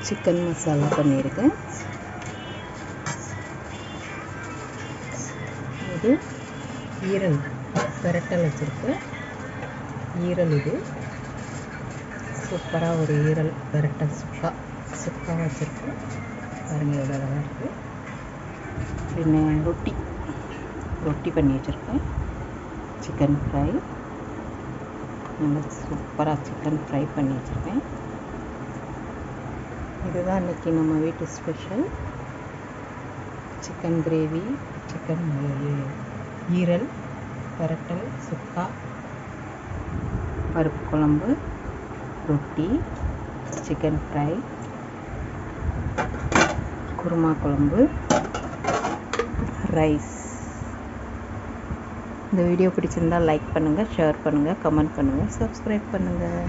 Chicken masala பண்ணியிருக்கேன். இது ஈரல் பெரட்டல் வச்சுருக்கேன். ஈரல் இது சூப்பராக ஒரு ஈரல் பெரட்டல் சுக்கா வச்சுருக்கேன். பாருங்கள் எவ்வளோ அழகாக இருக்குது. பின்ன ரொட்டி பண்ணி வச்சுருக்கேன். சிக்கன் ஃப்ரை நல்லா சூப்பராக சிக்கன் ஃப்ரை பண்ணி வச்சுருக்கேன். இதுதான் இன்றைக்கி நம்ம வீட்டு ஸ்பெஷல். சிக்கன் கிரேவி, சிக்கன் ஈரல் பெரட்டல் சுக்கா, பருப்பு குழம்பு, ரொட்டி, சிக்கன் ஃப்ரை, குருமா குழம்பு, ரைஸ். இந்த வீடியோ பிடிச்சிருந்தால் லைக் பண்ணுங்கள், ஷேர் பண்ணுங்கள், கமெண்ட் பண்ணுங்கள், சப்ஸ்கிரைப் பண்ணுங்கள்.